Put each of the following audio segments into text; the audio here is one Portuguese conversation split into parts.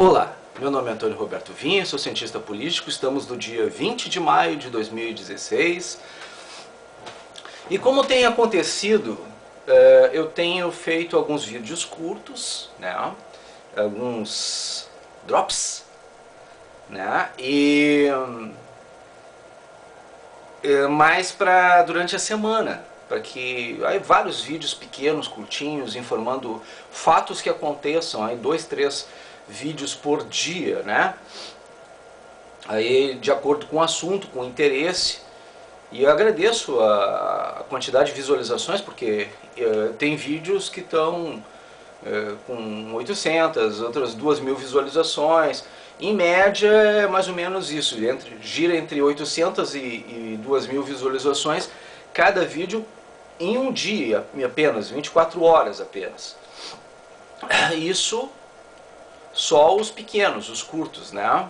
Olá, meu nome é Antônio Roberto Vinha, sou cientista político, estamos no dia 20 de maio de 2016 e como tem acontecido, eu tenho feito alguns vídeos curtos, né, alguns drops, né, e mais para durante a semana, para que aí vários vídeos pequenos, curtinhos, informando fatos que aconteçam, aí 2, 3 vídeos por dia, né? Aí de acordo com o assunto, com o interesse. E eu agradeço a quantidade de visualizações, porque tem vídeos que estão com 800, outras 2.000 visualizações. Em média é mais ou menos isso, gira entre 800 e 2.000 visualizações cada vídeo em um dia apenas, 24 horas apenas. Isso só os pequenos, os curtos, né?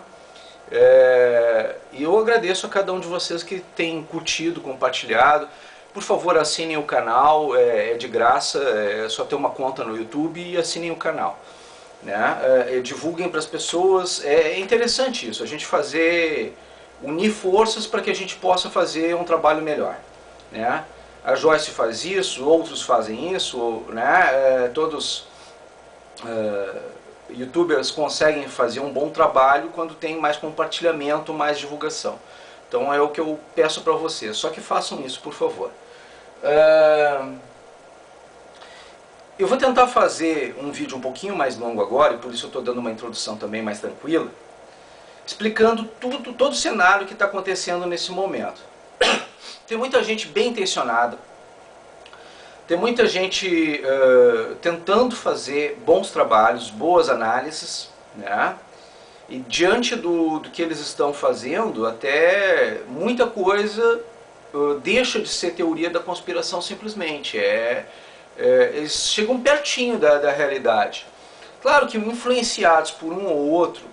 E eu agradeço a cada um de vocês que tem curtido, compartilhado. Por favor, assinem o canal, é de graça, é só ter uma conta no YouTube e assinem o canal, né? Divulguem para as pessoas. É interessante isso, a gente unir forças para que a gente possa fazer um trabalho melhor, né? A Joyce faz isso, outros fazem isso, né? Todos youtubers conseguem fazer um bom trabalho quando tem mais compartilhamento, mais divulgação. Então é o que eu peço para vocês, só que façam isso, por favor. Eu vou tentar fazer um vídeo um pouquinho mais longo agora, e por isso eu estou dando uma introdução também mais tranquila, explicando todo o cenário que está acontecendo nesse momento. Tem muita gente bem intencionada, tem muita gente tentando fazer bons trabalhos, boas análises, né? E diante do que eles estão fazendo, até muita coisa deixa de ser teoria da conspiração simplesmente. Eles chegam pertinho da realidade. Claro que influenciados por um ou outro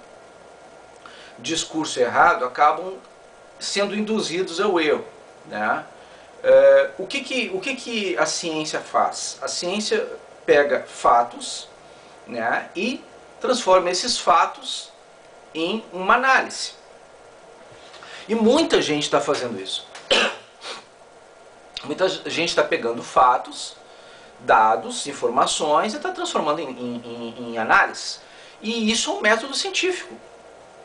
discurso errado, acabam sendo induzidos ao erro, né? O que a ciência faz? A ciência pega fatos, né, e transforma esses fatos em uma análise. E muita gente está fazendo isso. Muita gente está pegando fatos, dados, informações e está transformando em análise. E isso é um método científico.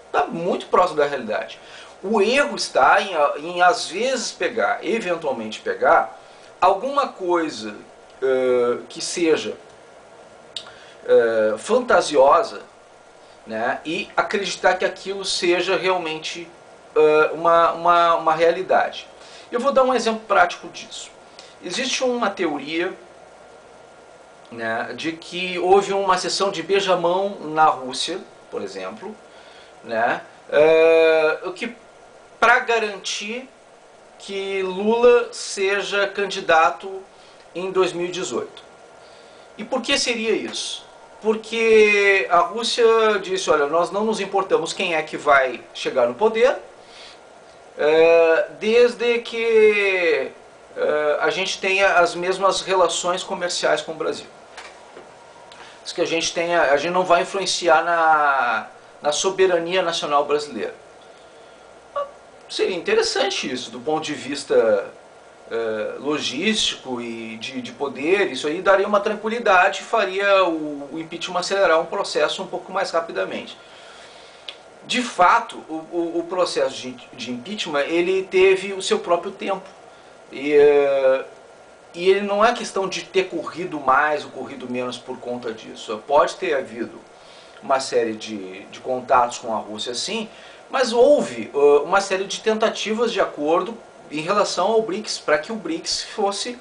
Está muito próximo da realidade. O erro está em às vezes eventualmente pegar, alguma coisa que seja fantasiosa, né, e acreditar que aquilo seja realmente uma realidade. Eu vou dar um exemplo prático disso. Existe uma teoria, né, de que houve uma sessão de beijamão na Rússia, por exemplo, né, para garantir que Lula seja candidato em 2018. E por que seria isso? Porque a Rússia disse, olha, nós não nos importamos quem é que vai chegar no poder, desde que a gente tenha as mesmas relações comerciais com o Brasil. Que a gente não vai influenciar na soberania nacional brasileira. Seria interessante isso, do ponto de vista logístico e de poder. Isso aí daria uma tranquilidade e faria o impeachment acelerar um processo um pouco mais rapidamente. De fato, o processo de impeachment ele teve o seu próprio tempo. E ele não é questão de ter corrido mais ou corrido menos por conta disso. Pode ter havido uma série de contatos com a Rússia, sim, mas houve uma série de tentativas de acordo em relação ao BRICS, para que o BRICS fosse...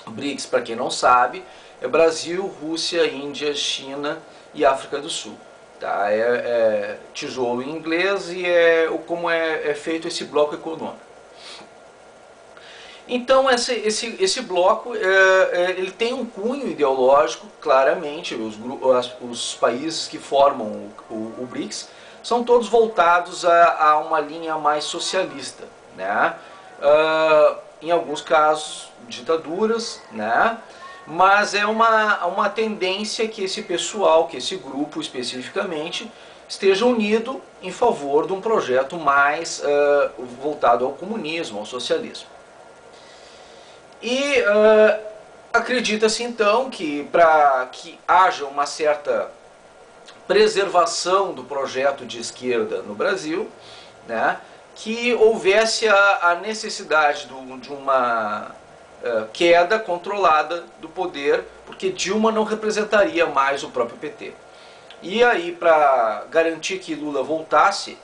BRICS, para quem não sabe, é Brasil, Rússia, Índia, China e África do Sul. Tá? É tijolo em inglês e como é feito esse bloco econômico. Então esse bloco ele tem um cunho ideológico, claramente. Os países que formam o BRICS são todos voltados a uma linha mais socialista, né? Em alguns casos ditaduras, né? mas é uma tendência que esse pessoal, que esse grupo especificamente, esteja unido em favor de um projeto mais voltado ao comunismo, ao socialismo. E acredita-se então que para que haja uma certa preservação do projeto de esquerda no Brasil, né, que houvesse a necessidade de uma queda controlada do poder, porque Dilma não representaria mais o próprio PT. E aí, para garantir que Lula voltasse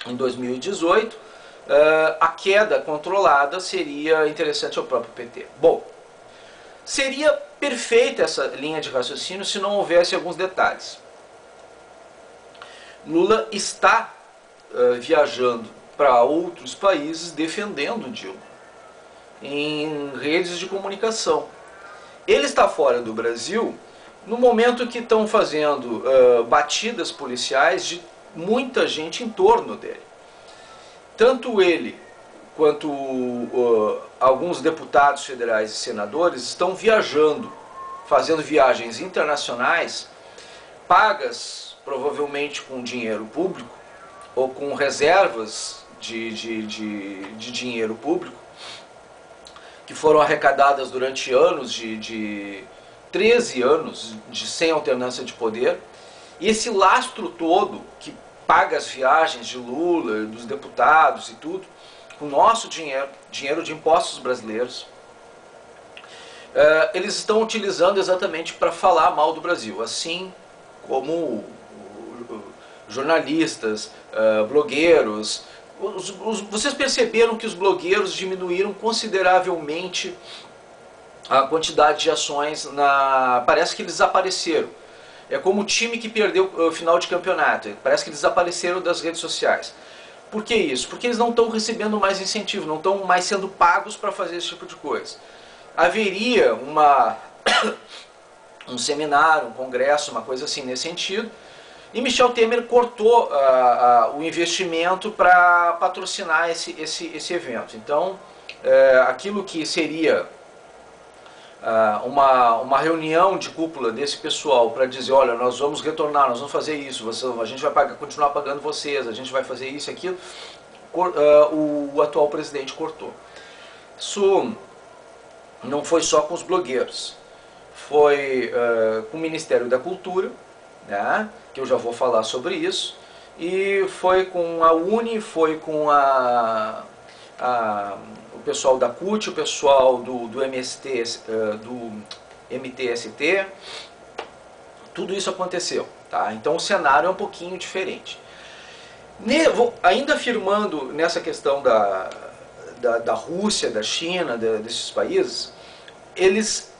em 2018, a queda controlada seria interessante ao próprio PT. Bom, seria perfeita essa linha de raciocínio se não houvesse alguns detalhes. Lula está viajando para outros países defendendo Dilma em redes de comunicação. Ele está fora do Brasil no momento que estão fazendo batidas policiais de muita gente em torno dele. Tanto ele quanto alguns deputados federais e senadores estão viajando, fazendo viagens internacionais, pagas provavelmente com dinheiro público ou com reservas de dinheiro público, que foram arrecadadas durante anos, de 13 anos sem alternância de poder. E esse lastro todo que paga as viagens de Lula, dos deputados e tudo, com nosso dinheiro, dinheiro de impostos brasileiros, eles estão utilizando exatamente para falar mal do Brasil, assim como jornalistas, blogueiros. Vocês perceberam que os blogueiros diminuíram consideravelmente a quantidade de ações, parece que eles desapareceram. É como o time que perdeu o final de campeonato, parece que eles desapareceram das redes sociais. Por que isso? Porque eles não estão recebendo mais incentivo, não estão mais sendo pagos para fazer esse tipo de coisa. Haveria um seminário, um congresso, uma coisa assim nesse sentido, e Michel Temer cortou o investimento para patrocinar esse evento. Então, aquilo que seria uma reunião de cúpula desse pessoal para dizer, olha, nós vamos retornar, nós vamos fazer isso, a gente vai continuar pagando vocês, a gente vai fazer isso e aquilo, o atual presidente cortou. Isso não foi só com os blogueiros, foi com o Ministério da Cultura, né, que eu já vou falar sobre isso, e foi com a Uni, foi com o pessoal da CUT, o pessoal do MTST, tudo isso aconteceu. Tá? Então o cenário é um pouquinho diferente. Ainda afirmando nessa questão da Rússia, da China, desses países, eles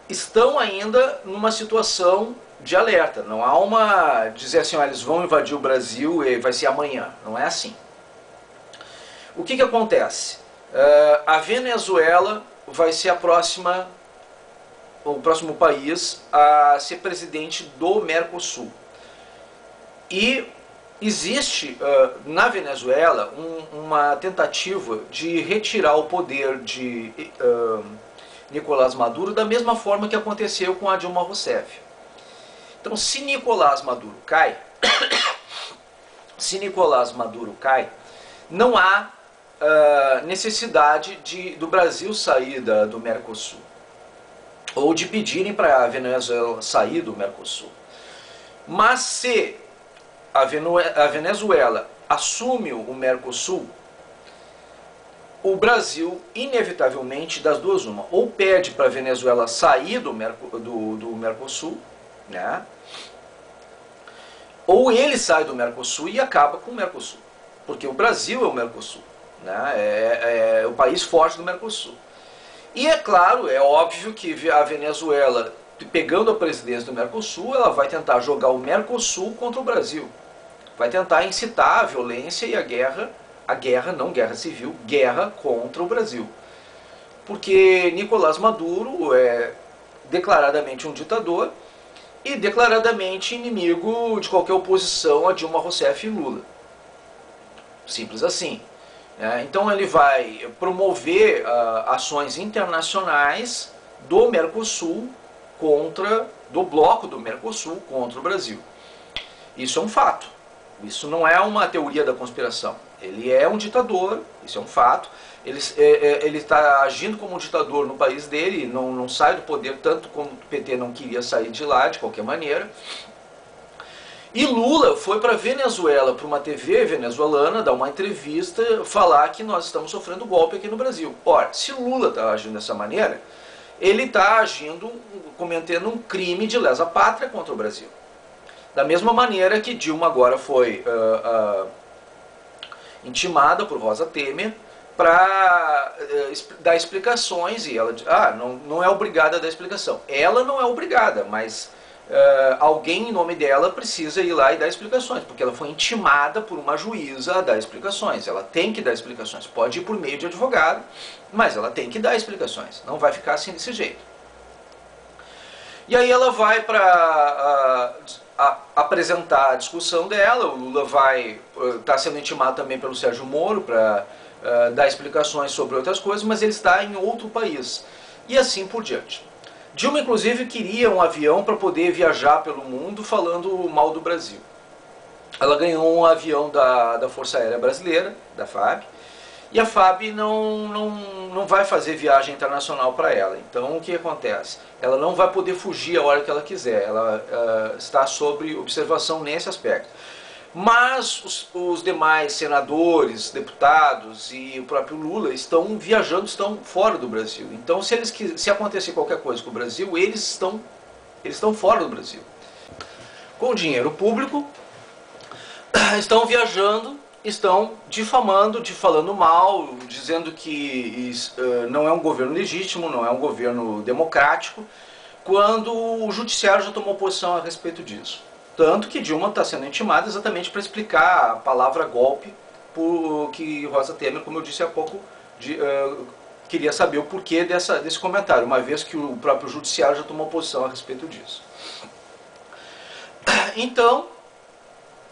estão ainda numa situação de alerta. Não há dizer assim, eles vão invadir o Brasil e vai ser amanhã. Não é assim. O que acontece? A Venezuela vai ser o próximo país a ser presidente do Mercosul. E existe na Venezuela uma tentativa de retirar o poder de Nicolás Maduro da mesma forma que aconteceu com a Dilma Rousseff. Então, se Nicolás Maduro cai, não há necessidade do Brasil sair do Mercosul, ou de pedirem para a Venezuela sair do Mercosul. Mas se a Venezuela assume o Mercosul, o Brasil, inevitavelmente, das duas uma, ou pede para a Venezuela sair do Mercosul, né? Ou ele sai do Mercosul e acaba com o Mercosul, porque o Brasil é o Mercosul, né? É o país forte do Mercosul. E é claro, é óbvio que a Venezuela, pegando a presidência do Mercosul, ela vai tentar jogar o Mercosul contra o Brasil, vai tentar incitar a violência e a guerra, não guerra civil, guerra contra o Brasil, porque Nicolás Maduro é declaradamente um ditador e declaradamente inimigo de qualquer oposição a Dilma Rousseff e Lula. Simples assim. Então ele vai promover ações internacionais do Mercosul do bloco do Mercosul contra o Brasil. Isso é um fato. Isso não é uma teoria da conspiração. Ele é um ditador, isso é um fato. Ele está agindo como um ditador no país dele, não sai do poder, tanto como o PT não queria sair de lá de qualquer maneira. E Lula foi para a Venezuela, para uma TV venezuelana, dar uma entrevista, falar que nós estamos sofrendo golpe aqui no Brasil. Ora, se Lula está agindo dessa maneira, ele está agindo, cometendo um crime de lesa pátria contra o Brasil. Da mesma maneira que Dilma agora foi intimada por Rosa Temer para dar explicações, e ela não é obrigada a dar explicação. Ela não é obrigada, mas alguém em nome dela precisa ir lá e dar explicações, porque ela foi intimada por uma juíza a dar explicações. Ela tem que dar explicações, pode ir por meio de advogado, mas ela tem que dar explicações, não vai ficar assim desse jeito. E aí ela vai para apresentar a discussão dela, o Lula está sendo intimado também pelo Sérgio Moro para dar explicações sobre outras coisas, mas ele está em outro país, e assim por diante. Dilma, inclusive, queria um avião para poder viajar pelo mundo falando mal do Brasil. Ela ganhou um avião da Força Aérea Brasileira, da FAB, e a FAB não vai fazer viagem internacional para ela. Então, o que acontece? Ela não vai poder fugir a hora que ela quiser, ela está sob observação nesse aspecto. Mas os demais senadores, deputados e o próprio Lula estão viajando, estão fora do Brasil. Então, se acontecer qualquer coisa com o Brasil, eles estão fora do Brasil. Com dinheiro público, estão viajando, estão difamando, falando mal, dizendo que não é um governo legítimo, não é um governo democrático, quando o judiciário já tomou posição a respeito disso. Tanto que Dilma está sendo intimada exatamente para explicar a palavra golpe, que Rosa Temer, como eu disse há pouco, queria saber o porquê desse comentário, uma vez que o próprio judiciário já tomou posição a respeito disso. Então,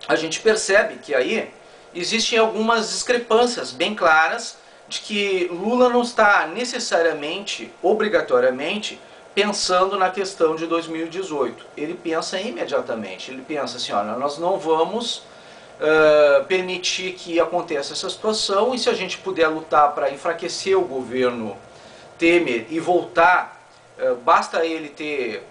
a gente percebe que aí existem algumas discrepâncias bem claras de que Lula não está necessariamente, obrigatoriamente, pensando na questão de 2018. Ele pensa imediatamente, ele pensa assim, olha, nós não vamos permitir que aconteça essa situação, e se a gente puder lutar para enfraquecer o governo Temer e voltar, basta ele ter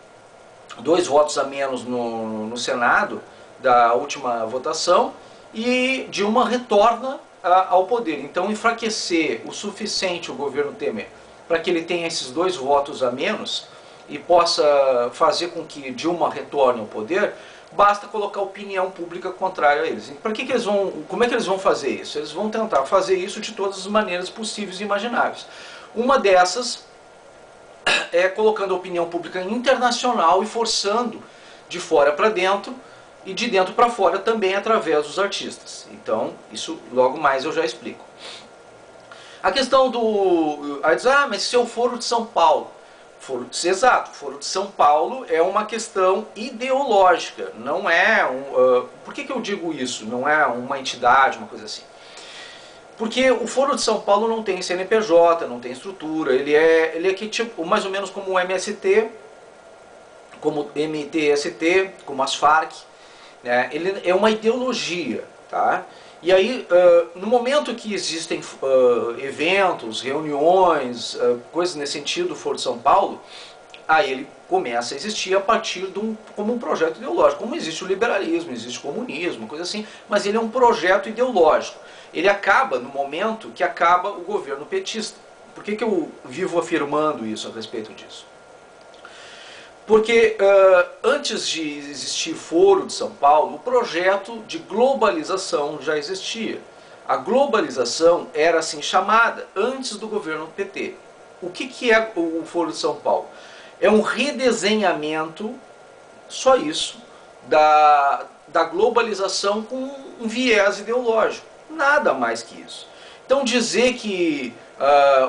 2 votos a menos no Senado da última votação, e Dilma retorna ao poder. Então, enfraquecer o suficiente o governo Temer para que ele tenha esses 2 votos a menos e possa fazer com que Dilma retorne ao poder, basta colocar opinião pública contrária a eles. Como é que eles vão fazer isso? Eles vão tentar fazer isso de todas as maneiras possíveis e imagináveis. Uma dessas é colocando a opinião pública internacional e forçando de fora para dentro, e de dentro para fora também através dos artistas. Então, isso logo mais eu já explico. A questão aí diz, mas se eu for de São Paulo, exato, Foro de São Paulo é uma questão ideológica, não é por que eu digo isso? Não é uma entidade, uma coisa assim. Porque o Foro de São Paulo não tem CNPJ, não tem estrutura, ele é tipo, mais ou menos como o MST, como o MTST, como as Farc, né? Ele é uma ideologia, tá? E aí, no momento que existem eventos, reuniões, coisas nesse sentido do Foro de São Paulo, aí ele começa a existir a partir como um projeto ideológico. Como existe o liberalismo, existe o comunismo, coisa assim, mas ele é um projeto ideológico. Ele acaba no momento que acaba o governo petista. Por que eu vivo afirmando isso a respeito disso? Porque antes de existir Foro de São Paulo, o projeto de globalização já existia. A globalização era assim chamada antes do governo PT. O que é o Foro de São Paulo? É um redesenhamento, só isso, da globalização com um viés ideológico. Nada mais que isso. Então dizer que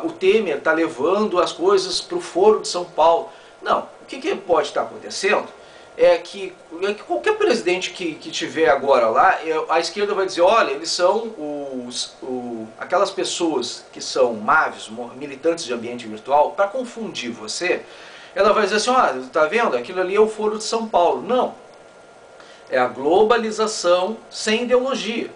o Temer está levando as coisas para o Foro de São Paulo, não. O que pode estar acontecendo é que qualquer presidente que tiver agora lá, a esquerda vai dizer, olha, eles são aquelas pessoas que são MAVs, militantes de ambiente virtual, para confundir você, ela vai dizer assim, olha, tá vendo? Aquilo ali é o Foro de São Paulo. Não, é a globalização sem ideologia.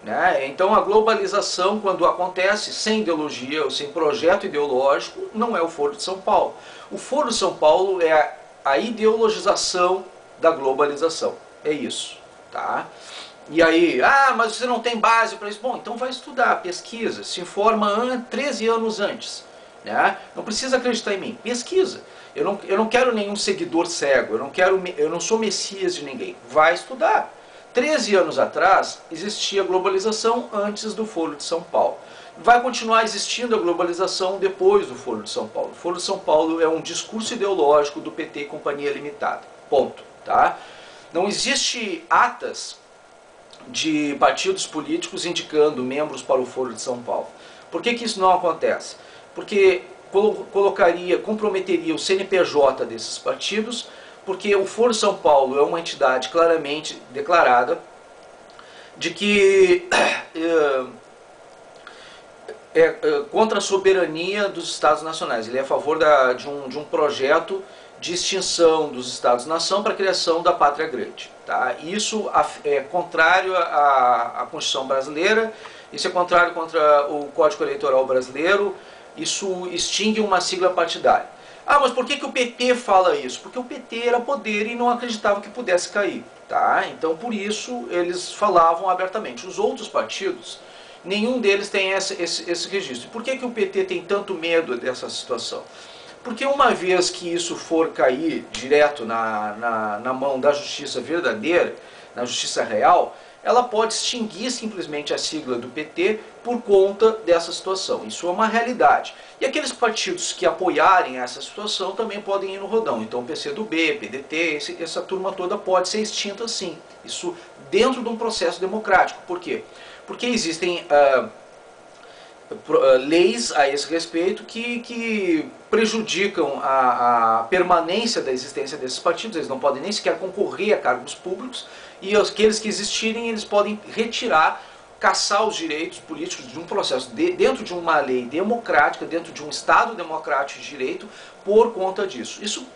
Né? Então a globalização, quando acontece sem ideologia ou sem projeto ideológico, não é o Foro de São Paulo. O Foro de São Paulo é a ideologização da globalização. É isso. Tá? E aí, mas você não tem base para isso. Bom, então vai estudar, pesquisa, se informa 13 anos antes. Né? Não precisa acreditar em mim, pesquisa. Eu não quero nenhum seguidor cego, eu não sou messias de ninguém. Vai estudar. 13 anos atrás existia globalização antes do Foro de São Paulo. Vai continuar existindo a globalização depois do Foro de São Paulo. O Foro de São Paulo é um discurso ideológico do PT e Companhia Limitada. Ponto. Tá? Não existe atas de partidos políticos indicando membros para o Foro de São Paulo. Por que isso não acontece? Porque comprometeria o CNPJ desses partidos, porque o Foro de São Paulo é uma entidade claramente declarada de que é contra a soberania dos Estados nacionais. Ele é a favor de um projeto de extinção dos Estados-nação para a criação da pátria grande. Tá? Isso é contrário à Constituição brasileira, isso é contrário contra o Código Eleitoral brasileiro, isso extingue uma sigla partidária. Mas por que o PT fala isso? Porque o PT era poder e não acreditava que pudesse cair. Tá? Então por isso eles falavam abertamente. Os outros partidos, nenhum deles tem esse registro. Por que o PT tem tanto medo dessa situação? Porque uma vez que isso for cair direto na mão da justiça verdadeira, na justiça real, ela pode extinguir simplesmente a sigla do PT por conta dessa situação. Isso é uma realidade. E aqueles partidos que apoiarem essa situação também podem ir no rodão. Então o PCdoB, PDT, essa turma toda pode ser extinta sim. Isso dentro de um processo democrático. Por quê? Porque existem leis a esse respeito que prejudicam a permanência da existência desses partidos. Eles não podem nem sequer concorrer a cargos públicos, e aqueles que existirem eles podem retirar, caçar os direitos políticos de um processo dentro de uma lei democrática, dentro de um Estado democrático de direito, por conta disso. Isso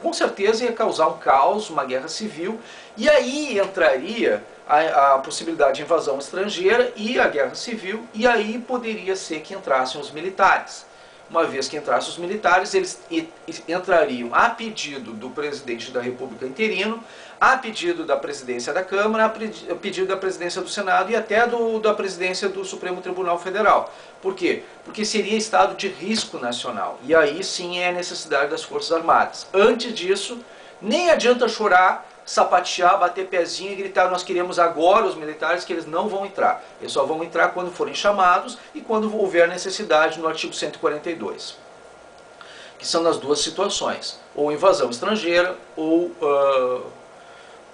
com certeza ia causar um caos, uma guerra civil, e aí entraria a possibilidade de invasão estrangeira e a guerra civil, e aí poderia ser que entrassem os militares. Uma vez que entrassem os militares, eles entrariam a pedido do presidente da República interino, a pedido da presidência da Câmara, a pedido da presidência do Senado e até da presidência do Supremo Tribunal Federal. Por quê? Porque seria estado de risco nacional, e aí sim é a necessidade das Forças Armadas. Antes disso, nem adianta chorar, sapatear, bater pezinho e gritar, nós queremos agora os militares, que eles não vão entrar. Eles só vão entrar quando forem chamados e quando houver necessidade, no artigo 142. Que são nas duas situações, ou invasão estrangeira, ou,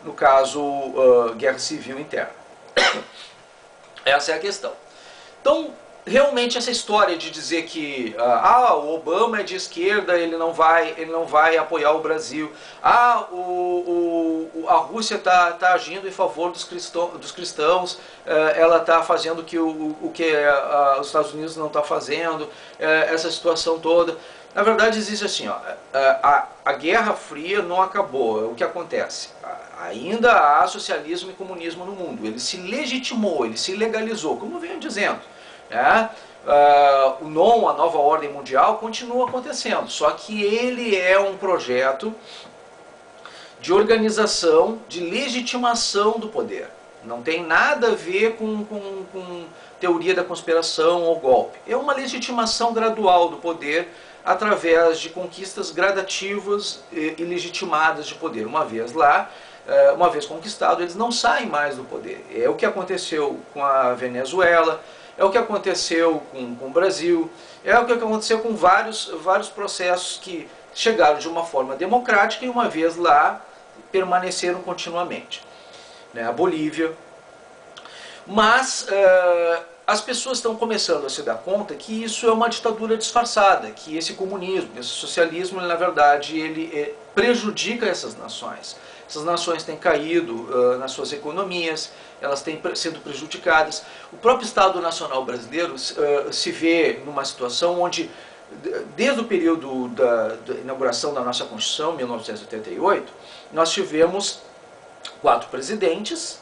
no caso, guerra civil interna. Essa é a questão. Então, realmente essa história de dizer que o Obama é de esquerda, ele não vai apoiar o Brasil, a Rússia está agindo em favor dos cristãos, ela está fazendo o que os Estados Unidos não está fazendo, essa situação toda. Na verdade existe assim, a Guerra Fria não acabou. O que acontece? Ainda há socialismo e comunismo no mundo, ele se legitimou, ele se legalizou, como eu venho dizendo. A nova ordem mundial continua acontecendo, só que ele é um projeto de organização, de legitimação do poder. Não tem nada a ver com teoria da conspiração ou golpe. É uma legitimação gradual do poder através de conquistas gradativas e legitimadas de poder. Uma vez conquistado, eles não saem mais do poder. É o que aconteceu com a Venezuela, é o que aconteceu com o Brasil, é o que aconteceu com vários processos que chegaram de uma forma democrática e uma vez lá permaneceram continuamente. A Bolívia. Mas as pessoas estão começando a se dar conta que isso é uma ditadura disfarçada, que esse comunismo, esse socialismo, na verdade, ele prejudica essas nações. Essas nações têm caído nas suas economias, elas têm sido prejudicadas. O próprio Estado Nacional brasileiro se vê numa situação onde, desde o período da inauguração da nossa Constituição, 1988, nós tivemos 4 presidentes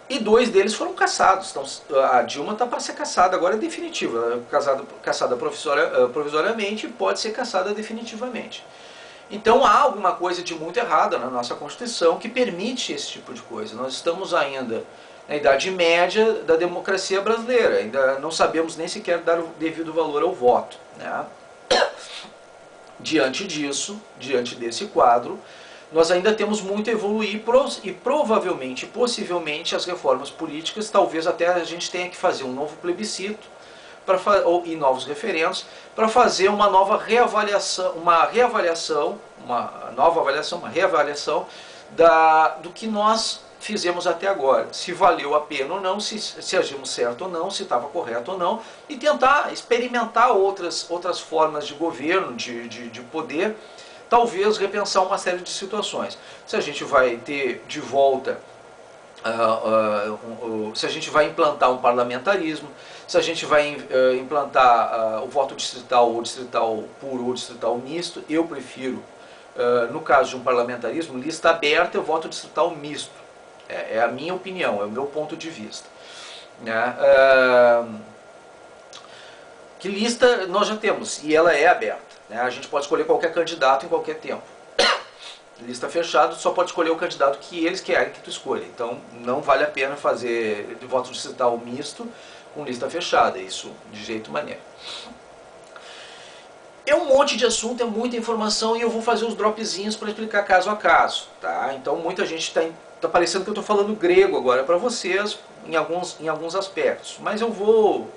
e 2 deles foram cassados. Então, a Dilma está para ser cassada agora, é definitiva. Cassada provisoriamente e pode ser cassada definitivamente. Então há alguma coisa de muito errada na nossa Constituição que permite esse tipo de coisa. Nós estamos ainda na Idade Média da democracia brasileira, ainda não sabemos nem sequer dar o devido valor ao voto, né? Diante disso, diante desse quadro, nós ainda temos muito a evoluir e provavelmente, possivelmente, as reformas políticas, talvez até a gente tenha que fazer um novo plebiscito e novos referendos para fazer uma nova reavaliação, uma reavaliação do que nós fizemos até agora, se valeu a pena ou não, se agimos certo ou não, se estava correto ou não, e tentar experimentar outras formas de governo, de poder, talvez repensar uma série de situações. Se a gente vai ter de volta, se a gente vai implantar um parlamentarismo, se a gente vai implantar o voto distrital, ou distrital puro, ou distrital misto. Eu prefiro, no caso de um parlamentarismo, lista aberta e voto distrital misto. É a minha opinião, é o meu ponto de vista. Que lista nós já temos, e ela é aberta. A gente pode escolher qualquer candidato em qualquer tempo. Lista fechada, só pode escolher o candidato que eles querem que tu escolha. Então não vale a pena fazer de voto distrital misto com lista fechada, isso de jeito maneiro. É um monte de assunto, é muita informação e eu vou fazer os dropzinhos para explicar caso a caso, tá? Então muita gente tá parecendo que eu estou falando grego agora para vocês em alguns aspectos, mas eu vou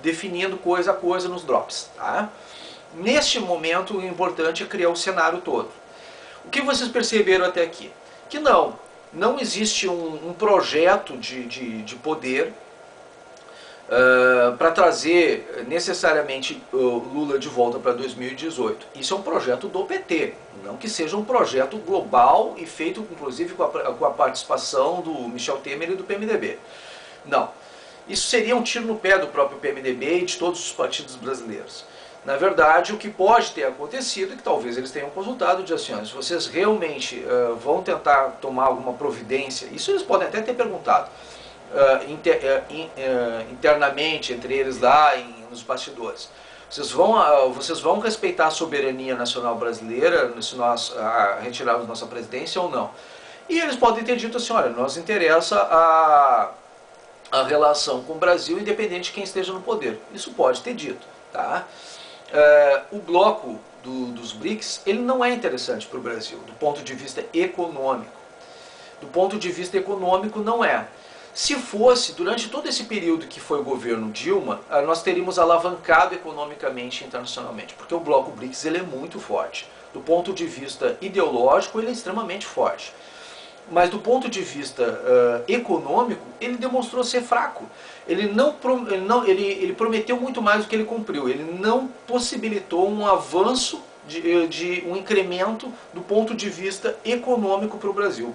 definindo coisa a coisa nos drops, tá? Neste momento o importante é criar o cenário todo. O que vocês perceberam até aqui? Que não existe um projeto de poder para trazer necessariamente Lula de volta para 2018. Isso é um projeto do PT, não que seja um projeto global e feito inclusive com a participação do Michel Temer e do PMDB. Não. Isso seria um tiro no pé do próprio PMDB e de todos os partidos brasileiros. Na verdade, o que pode ter acontecido é que talvez eles tenham consultado de assim, se vocês realmente vão tentar tomar alguma providência, isso eles podem até ter perguntado internamente entre eles lá nos bastidores. Vocês vão respeitar a soberania nacional brasileira se nós retirarmos nossa presidência ou não? E eles podem ter dito assim, olha, nos interessa a relação com o Brasil independente de quem esteja no poder. Isso pode ter dito, tá? O bloco dos BRICS, ele não é interessante para o Brasil, do ponto de vista econômico. Do ponto de vista econômico, não é. Se fosse, durante todo esse período que foi o governo Dilma, nós teríamos alavancado economicamente e internacionalmente, porque o bloco BRICS ele é muito forte. Do ponto de vista ideológico, ele é extremamente forte. Mas do ponto de vista econômico, ele demonstrou ser fraco. Ele prometeu muito mais do que ele cumpriu. Ele não possibilitou um avanço de um incremento do ponto de vista econômico para o Brasil.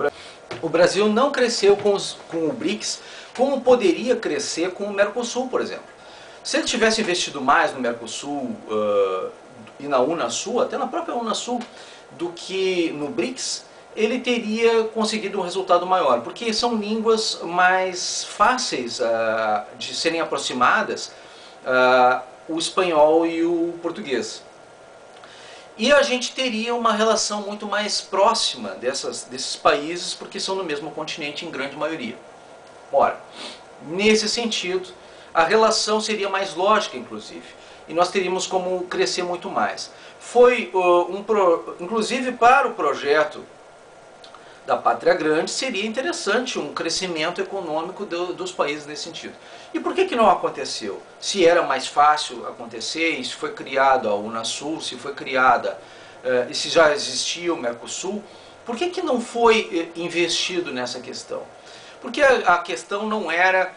O Brasil não cresceu com o BRICS como poderia crescer com o Mercosul, por exemplo. Se ele tivesse investido mais no Mercosul e na Unasul, até na própria Unasul, do que no BRICS, ele teria conseguido um resultado maior, porque são línguas mais fáceis de serem aproximadas, o espanhol e o português. E a gente teria uma relação muito mais próxima desses países, porque são no mesmo continente em grande maioria. Ora, nesse sentido, a relação seria mais lógica, inclusive, e nós teríamos como crescer muito mais. Inclusive para o projeto da Pátria Grande, seria interessante um crescimento econômico dos países nesse sentido. E por que não aconteceu? Se era mais fácil acontecer, e se foi criada a Unasul, se foi criada, e se já existia o Mercosul, por que não foi investido nessa questão? Porque a questão não era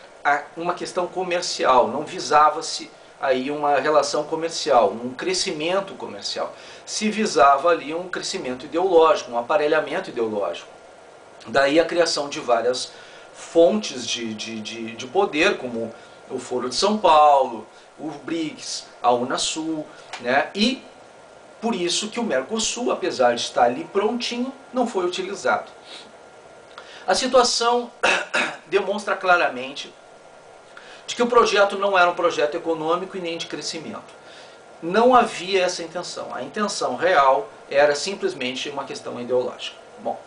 uma questão comercial, não visava-se aí uma relação comercial, um crescimento comercial. Se visava ali um crescimento ideológico, um aparelhamento ideológico. Daí a criação de várias fontes de poder, como o Foro de São Paulo, o BRICS, a Unasul, né? E por isso que o Mercosul, apesar de estar ali prontinho, não foi utilizado. A situação demonstra claramente de que o projeto não era um projeto econômico e nem de crescimento. Não havia essa intenção. A intenção real era simplesmente uma questão ideológica. Bom,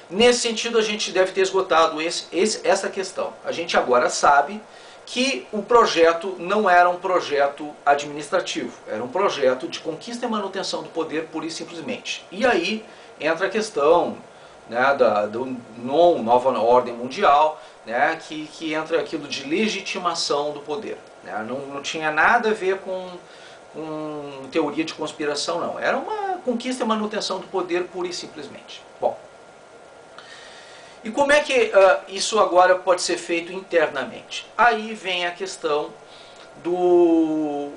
nesse sentido a gente deve ter esgotado essa questão. A gente agora sabe que o projeto não era um projeto administrativo, era um projeto de conquista e manutenção do poder pura e simplesmente. E aí entra a questão, né, nova ordem mundial, né, que entra aquilo de legitimação do poder. Né, não tinha nada a ver com teoria de conspiração, não. Era uma conquista e manutenção do poder pura e simplesmente. Bom, e como é que isso agora pode ser feito internamente? Aí vem a questão dos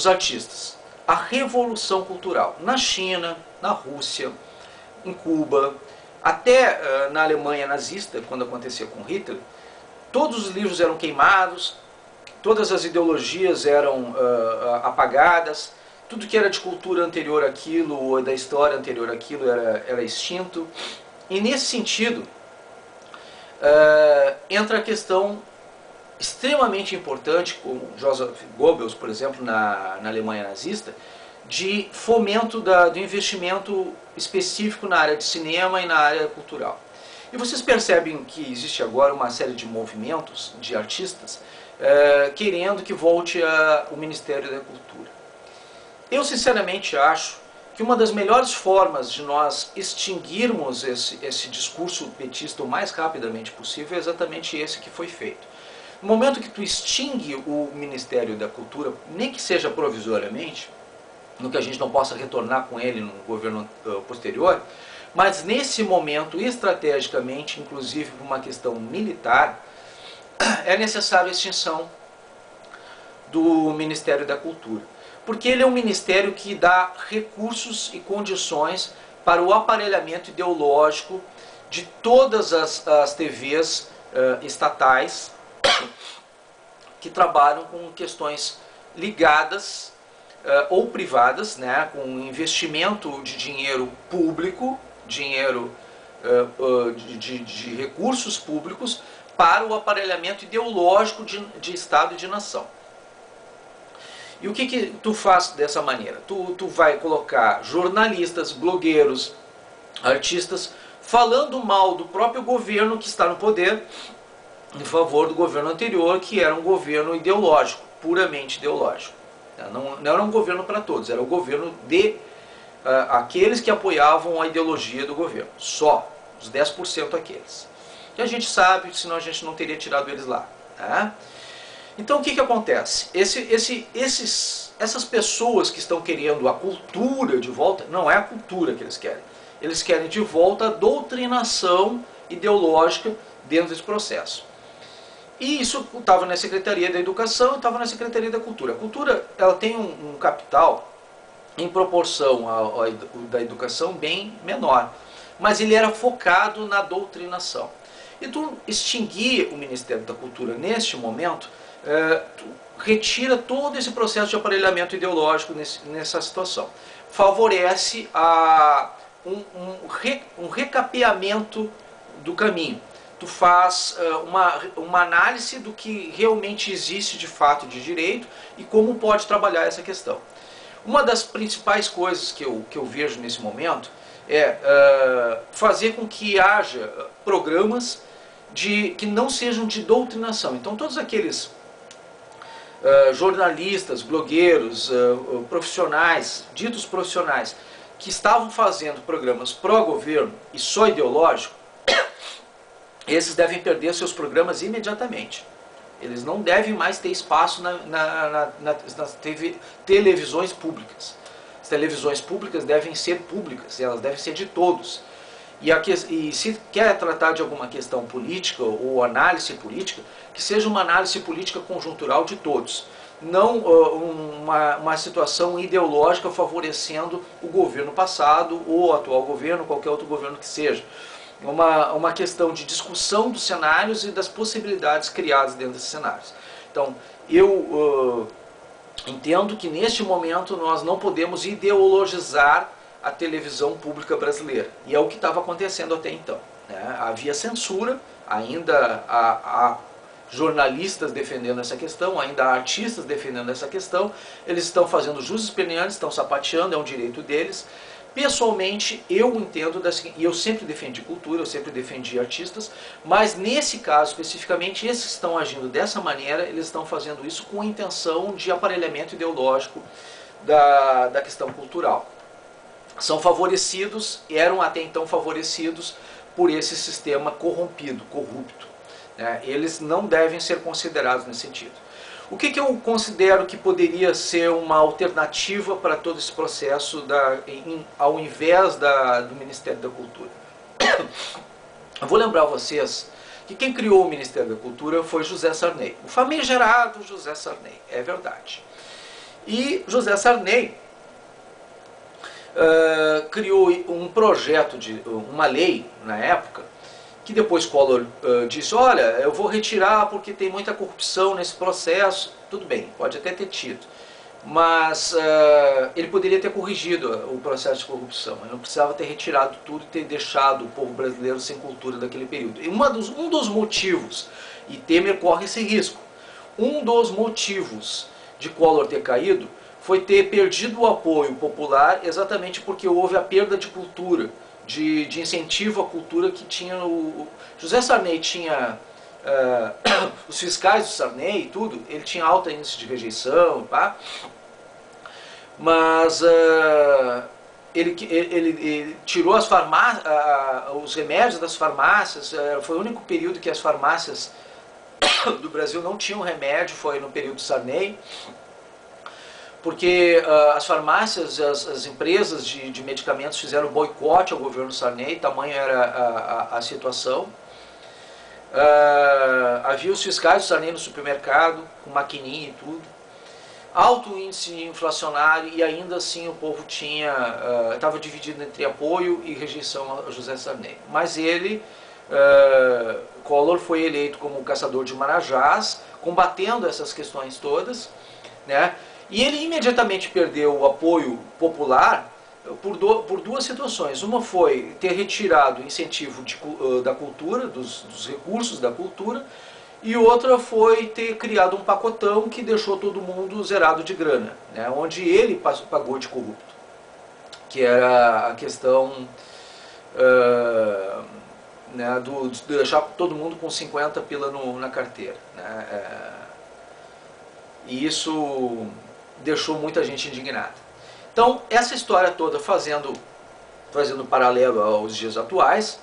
artistas. A revolução cultural. Na China, na Rússia, em Cuba, até na Alemanha nazista, quando acontecia com Hitler, todos os livros eram queimados, todas as ideologias eram apagadas, tudo que era de cultura anterior àquilo, ou da história anterior àquilo, era extinto. E nesse sentido, entra a questão extremamente importante, como Joseph Goebbels, por exemplo, na Alemanha nazista, de fomento do investimento específico na área de cinema e na área cultural. E vocês percebem que existe agora uma série de movimentos de artistas querendo que volte o Ministério da Cultura. Eu sinceramente acho que uma das melhores formas de nós extinguirmos esse discurso petista o mais rapidamente possível é exatamente esse que foi feito. No momento que tu extingue o Ministério da Cultura, nem que seja provisoriamente, no que a gente não possa retornar com ele no governo posterior, mas nesse momento, estrategicamente, inclusive por uma questão militar, é necessária a extinção do Ministério da Cultura. Porque ele é um ministério que dá recursos e condições para o aparelhamento ideológico de todas as TVs estatais que trabalham com questões ligadas ou privadas, né, com investimento de dinheiro público, dinheiro de recursos públicos para o aparelhamento ideológico de Estado e de nação. E o que tu faz dessa maneira? Tu vai colocar jornalistas, blogueiros, artistas, falando mal do próprio governo que está no poder, em favor do governo anterior, que era um governo ideológico, puramente ideológico. Não era um governo para todos, era o governo de aqueles que apoiavam a ideologia do governo. Só, os 10% aqueles. Que a gente sabe, senão a gente não teria tirado eles lá. Tá? Então o que acontece? Essas pessoas que estão querendo a cultura de volta, não é a cultura que eles querem. Eles querem de volta a doutrinação ideológica dentro desse processo. E isso estava na Secretaria da Educação e estava na Secretaria da Cultura. A cultura ela tem um capital em proporção da educação bem menor, mas ele era focado na doutrinação. E tu extinguir o Ministério da Cultura neste momento, tu retira todo esse processo de aparelhamento ideológico nessa situação. Favorece um recapeamento do caminho. Tu faz uma análise do que realmente existe de fato de direito e como pode trabalhar essa questão. Uma das principais coisas que eu vejo nesse momento é fazer com que haja programas que não sejam de doutrinação. Então todos aqueles jornalistas, blogueiros, profissionais, ditos profissionais, que estavam fazendo programas pró-governo e só ideológico, esses devem perder seus programas imediatamente. Eles não devem mais ter espaço nas televisões públicas. As televisões públicas devem ser públicas, elas devem ser de todos. E se quer tratar de alguma questão política ou análise política, que seja uma análise política conjuntural de todos. não uma situação ideológica favorecendo o governo passado ou o atual governo, qualquer outro governo que seja. Uma questão de discussão dos cenários e das possibilidades criadas dentro desses cenários. Então, eu entendo que neste momento nós não podemos ideologizar a televisão pública brasileira. E é o que estava acontecendo até então, né? Havia censura, ainda há jornalistas defendendo essa questão, ainda há artistas defendendo essa questão, eles estão fazendo jus expedientes, estão sapateando, é um direito deles. Pessoalmente, eu entendo, e eu sempre defendi cultura, eu sempre defendi artistas, mas nesse caso, especificamente, esses que estão agindo dessa maneira, eles estão fazendo isso com a intenção de aparelhamento ideológico da questão cultural. São favorecidos, eram até então favorecidos por esse sistema corrompido, corrupto, né? Eles não devem ser considerados nesse sentido. O que eu considero que poderia ser uma alternativa para todo esse processo, ao invés do Ministério da Cultura? Eu vou lembrar vocês que quem criou o Ministério da Cultura foi José Sarney, o famigerado José Sarney, é verdade. E José Sarney criou um projeto, uma lei na época, que depois Collor disse, olha, eu vou retirar porque tem muita corrupção nesse processo. Tudo bem, pode até ter tido, mas ele poderia ter corrigido o processo de corrupção, ele não precisava ter retirado tudo e ter deixado o povo brasileiro sem cultura daquele período. E um dos motivos, e Temer corre esse risco, um dos motivos de Collor ter caído foi ter perdido o apoio popular exatamente porque houve a perda de cultura, de incentivo à cultura que tinha José Sarney tinha os fiscais do Sarney e tudo, ele tinha alto índice de rejeição, pá, mas ele tirou os remédios das farmácias, foi o único período que as farmácias do Brasil não tinham remédio, foi no período Sarney, porque as farmácias, as empresas de medicamentos fizeram boicote ao governo Sarney, tamanha era a situação. Havia os fiscais do Sarney no supermercado, com maquininha e tudo. Alto índice inflacionário e ainda assim o povo estava dividido entre apoio e rejeição a José Sarney. Mas ele, Collor, foi eleito como caçador de marajás, combatendo essas questões todas, né? E ele imediatamente perdeu o apoio popular por duas situações. Uma foi ter retirado o incentivo da cultura, dos recursos da cultura, e outra foi ter criado um pacotão que deixou todo mundo zerado de grana, né? Onde ele pagou de corrupto, que era a questão né, de deixar todo mundo com 50 pila na carteira, né? E isso deixou muita gente indignada. Então, essa história toda fazendo paralelo aos dias atuais,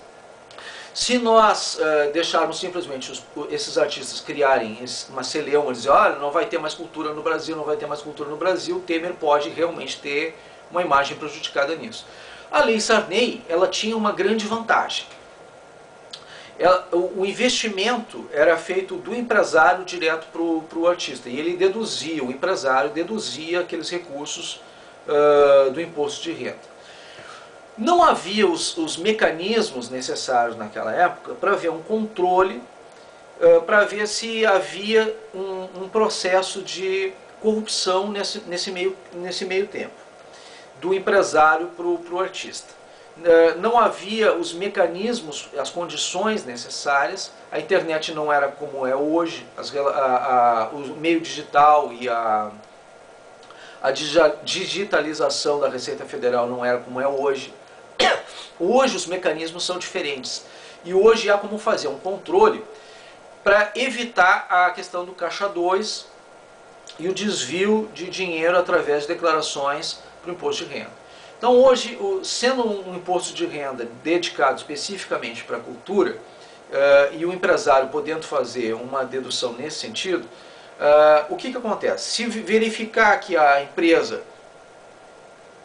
se nós deixarmos simplesmente esses artistas criarem uma celeuma, dizer, olha, não vai ter mais cultura no Brasil, não vai ter mais cultura no Brasil, Temer pode realmente ter uma imagem prejudicada nisso. A Lei Sarney, ela tinha uma grande vantagem. O investimento era feito do empresário direto para o artista, e ele deduzia, o empresário deduzia aqueles recursos do imposto de renda. Não havia os mecanismos necessários naquela época para ver um controle, para ver se havia um processo de corrupção nesse meio tempo, do empresário para o artista. Não havia os mecanismos, as condições necessárias, a internet não era como é hoje, o meio digital e a digitalização da Receita Federal não era como é hoje. Hoje os mecanismos são diferentes e hoje há como fazer um controle para evitar a questão do caixa 2 e o desvio de dinheiro através de declarações para o imposto de renda. Então hoje, sendo um imposto de renda dedicado especificamente para a cultura, e o empresário podendo fazer uma dedução nesse sentido, o que acontece? Se verificar que a empresa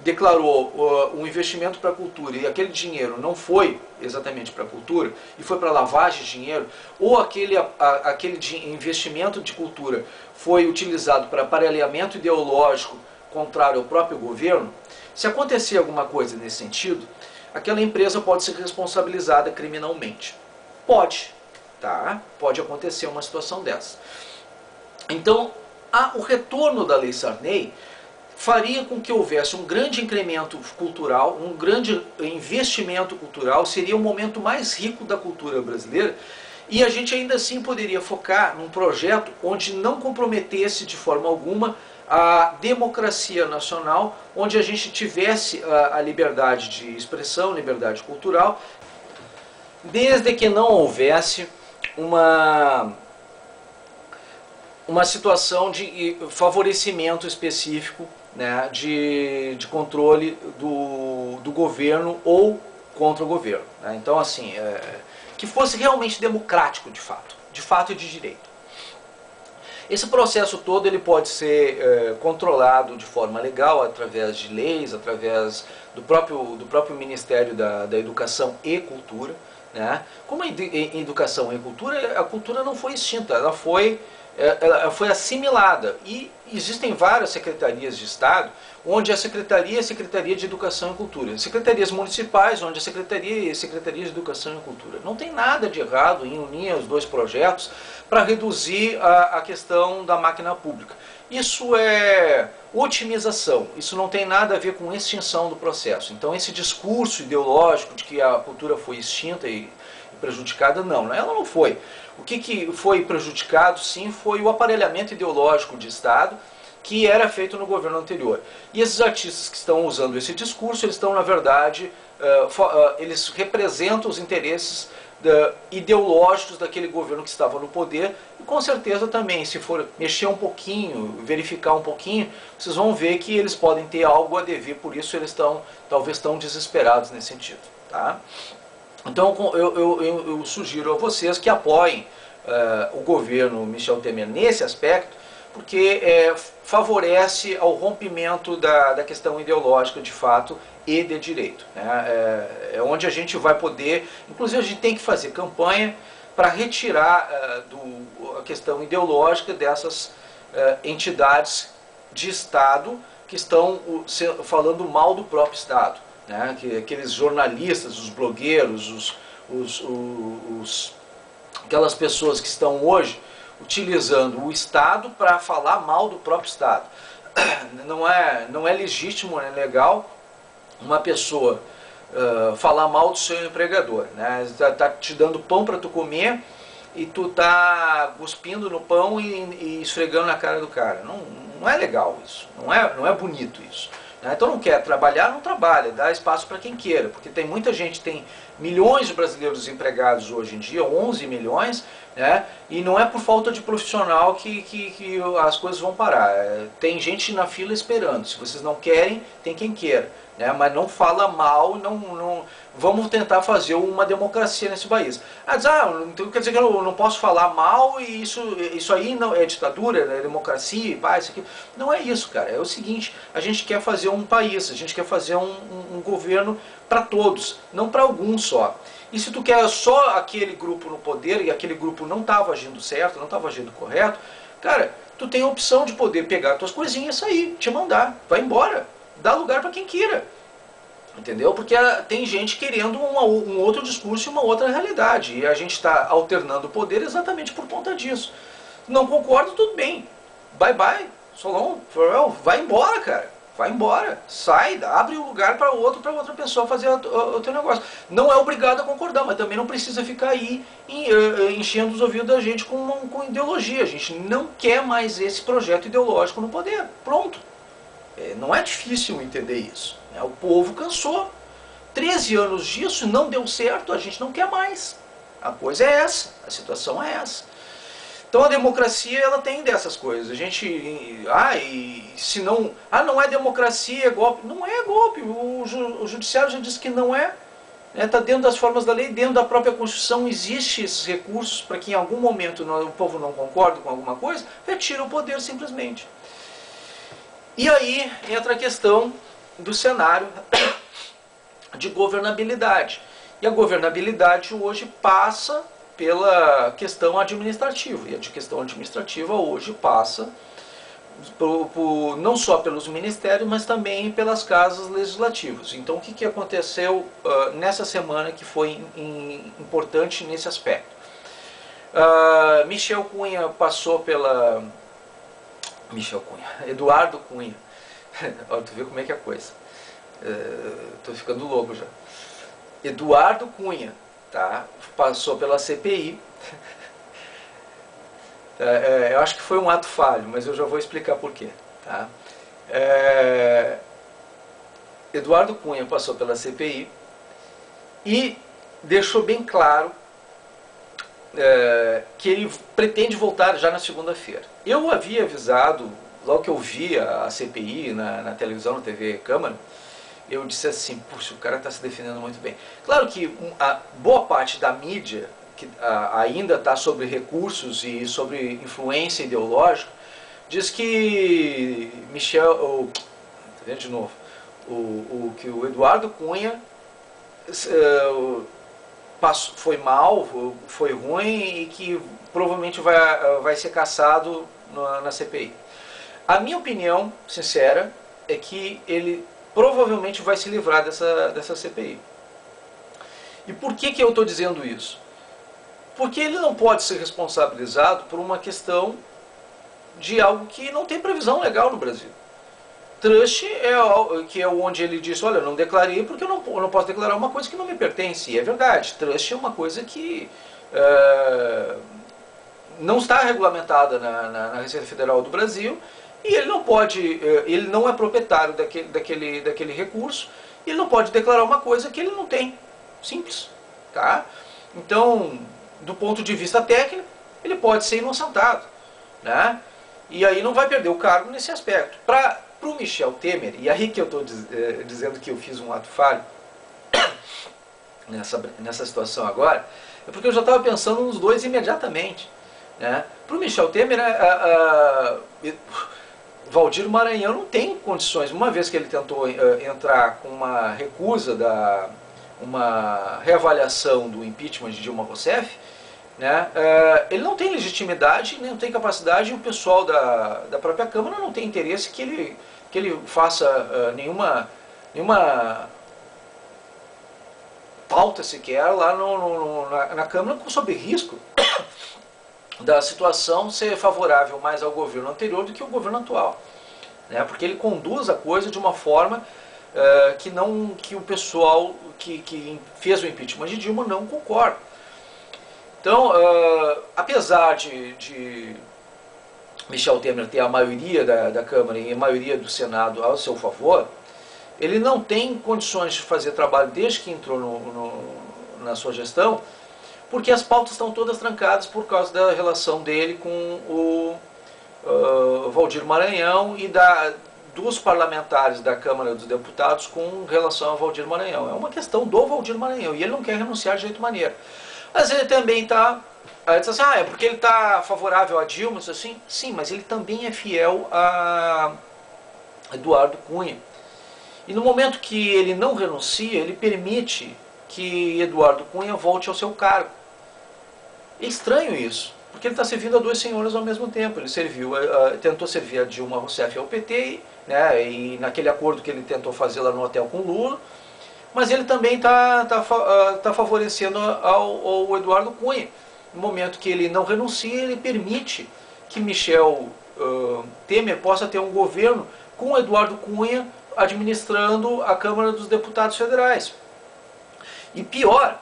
declarou um investimento para a cultura e aquele dinheiro não foi exatamente para a cultura e foi para lavagem de dinheiro, ou aquele investimento de cultura foi utilizado para aparelhamento ideológico contrário ao próprio governo, se acontecer alguma coisa nesse sentido, aquela empresa pode ser responsabilizada criminalmente. Pode, tá? Pode acontecer uma situação dessa. Então, o retorno da Lei Sarney faria com que houvesse um grande incremento cultural, um grande investimento cultural, seria o momento mais rico da cultura brasileira, e a gente ainda assim poderia focar num projeto onde não comprometesse de forma alguma a democracia nacional, onde a gente tivesse a liberdade de expressão, liberdade cultural, desde que não houvesse uma situação de favorecimento específico, né, de controle do governo ou contra o governo. Né? Então, assim, que fosse realmente democrático de fato e de direito. Esse processo todo ele pode ser controlado de forma legal através de leis, através do próprio Ministério da Educação e Cultura. Né? Como em educação e cultura, a cultura não foi extinta, ela foi assimilada. E existem várias secretarias de Estado, onde a secretaria é a Secretaria de Educação e Cultura. Secretarias municipais, onde a secretaria é a Secretaria de Educação e Cultura. Não tem nada de errado em unir os dois projetos para reduzir a questão da máquina pública. Isso é otimização, isso não tem nada a ver com extinção do processo. Então esse discurso ideológico de que a cultura foi extinta e prejudicada, não, ela não foi. O que foi prejudicado, sim, foi o aparelhamento ideológico de Estado que era feito no governo anterior. E esses artistas que estão usando esse discurso, eles estão, na verdade, eles representam os interesses ideológicos daquele governo que estava no poder, e com certeza também, se for mexer um pouquinho, verificar um pouquinho, vocês vão ver que eles podem ter algo a dever, por isso eles talvez estão desesperados nesse sentido. Tá? Então eu sugiro a vocês que apoiem o governo Michel Temer nesse aspecto, porque favorece ao rompimento da questão ideológica de fato e de direito. Né? É onde a gente vai poder, inclusive a gente tem que fazer campanha para retirar a questão ideológica dessas entidades de Estado que estão falando mal do próprio Estado. Né? Aqueles jornalistas, os blogueiros, aquelas pessoas que estão hoje utilizando o Estado para falar mal do próprio Estado. Não é legítimo, não é legal uma pessoa falar mal do seu empregador. Né? Tá te dando pão para tu comer e tu tá cuspindo no pão e esfregando na cara do cara. Não é legal isso, não é bonito isso. Então não quer trabalhar, não trabalha, dá espaço para quem queira, porque tem muita gente, tem milhões de brasileiros empregados hoje em dia, 11 milhões, né? E não é por falta de profissional que as coisas vão parar. Tem gente na fila esperando, se vocês não querem, tem quem queira. Né? Mas não fala mal, não vamos tentar fazer uma democracia nesse país. Então quer dizer que eu não posso falar mal e isso aí não é ditadura, é democracia, isso aqui. Não é isso, cara. É o seguinte, a gente quer fazer um país, a gente quer fazer um governo para todos, não para alguns só. E se tu quer só aquele grupo no poder e aquele grupo não estava agindo certo, não estava agindo correto, cara, tu tem a opção de poder pegar tuas coisinhas e sair, te mandar, vai embora. Dá lugar para quem queira, entendeu? Porque tem gente querendo um outro discurso e uma outra realidade, e a gente está alternando o poder exatamente por conta disso. Não concordo, tudo bem, bye bye, so long, farewell, vai embora, cara, vai embora, sai, abre o lugar para outra pessoa fazer o teu negócio. Não é obrigado a concordar, mas também não precisa ficar aí enchendo os ouvidos da gente com ideologia. A gente não quer mais esse projeto ideológico no poder, pronto. Não é difícil entender isso. Né? O povo cansou. 13 anos disso, não deu certo, a gente não quer mais. A coisa é essa, a situação é essa. Então a democracia ela tem dessas coisas. A gente, se não, não é democracia, é golpe. Não é golpe. O judiciário já disse que não é. Está dentro das formas da lei, dentro da própria Constituição existem esses recursos para que em algum momento o povo não concorde com alguma coisa, retira o poder simplesmente. E aí entra a questão do cenário de governabilidade. E a governabilidade hoje passa pela questão administrativa, e a questão administrativa hoje passa não só pelos ministérios, mas também pelas casas legislativas. Então, o que aconteceu nessa semana que foi importante nesse aspecto? Michel Cunha passou pela... Eduardo Cunha. Olha, tu vê como é que é a coisa. Estou ficando louco já. Eduardo Cunha, tá? Passou pela CPI. Eu acho que foi um ato falho, mas eu já vou explicar por quê. Tá? Eduardo Cunha passou pela CPI e deixou bem claro que ele pretende voltar já na segunda-feira. Eu havia avisado, logo que eu vi a CPI na televisão, na TV Câmara, eu disse assim, puxa, o cara está se defendendo muito bem. Claro que a boa parte da mídia, que ainda está sobre recursos e sobre influência ideológica, diz que que o Eduardo Cunha foi mal, foi ruim e que provavelmente vai ser cassado na CPI. A minha opinião sincera é que ele provavelmente vai se livrar dessa CPI. E por que eu estou dizendo isso? Porque ele não pode ser responsabilizado por uma questão de algo que não tem previsão legal no Brasil. Trust que é onde ele disse, olha, eu não declarei porque eu não posso declarar uma coisa que não me pertence. E é verdade, trust é uma coisa que não está regulamentada na Receita Federal do Brasil e ele não pode, ele não é proprietário daquele recurso, e ele não pode declarar uma coisa que ele não tem. Simples. Tá? Então, do ponto de vista técnico, ele pode ser inocentado, né? E aí não vai perder o cargo nesse aspecto. Para o Michel Temer, e aí que eu estou dizendo que eu fiz um ato falho nessa situação agora, é porque eu já estava pensando nos dois imediatamente, né? Para o Michel Temer, Valdir Maranhão não tem condições, uma vez que ele tentou entrar com uma recusa uma reavaliação do impeachment de Dilma Rousseff, né? Ele não tem legitimidade, nem não tem capacidade, e o pessoal da própria Câmara não tem interesse que ele faça nenhuma pauta sequer lá na Câmara, sob risco da situação ser favorável mais ao governo anterior do que ao governo atual, né? Porque ele conduz a coisa de uma forma que o pessoal que fez o impeachment de Dilma não concorda. Então, apesar de Michel Temer ter a maioria da Câmara e a maioria do Senado ao seu favor, ele não tem condições de fazer trabalho desde que entrou na sua gestão, porque as pautas estão todas trancadas por causa da relação dele com o Valdir Maranhão e dos parlamentares da Câmara dos Deputados com relação ao Valdir Maranhão. É uma questão do Valdir Maranhão e ele não quer renunciar de jeito maneira. Mas ele também está... diz assim, é porque ele está favorável a Dilma, assim? Sim, mas ele também é fiel a Eduardo Cunha. E no momento que ele não renuncia, ele permite que Eduardo Cunha volte ao seu cargo. É estranho isso, porque ele está servindo a dois senhores ao mesmo tempo. Ele tentou servir a Dilma Rousseff e ao PT, né, e naquele acordo que ele tentou fazer lá no hotel com Lula, mas ele também está favorecendo ao Eduardo Cunha. No momento que ele não renuncia, ele permite que Michel Temer possa ter um governo com Eduardo Cunha administrando a Câmara dos Deputados Federais. E pior,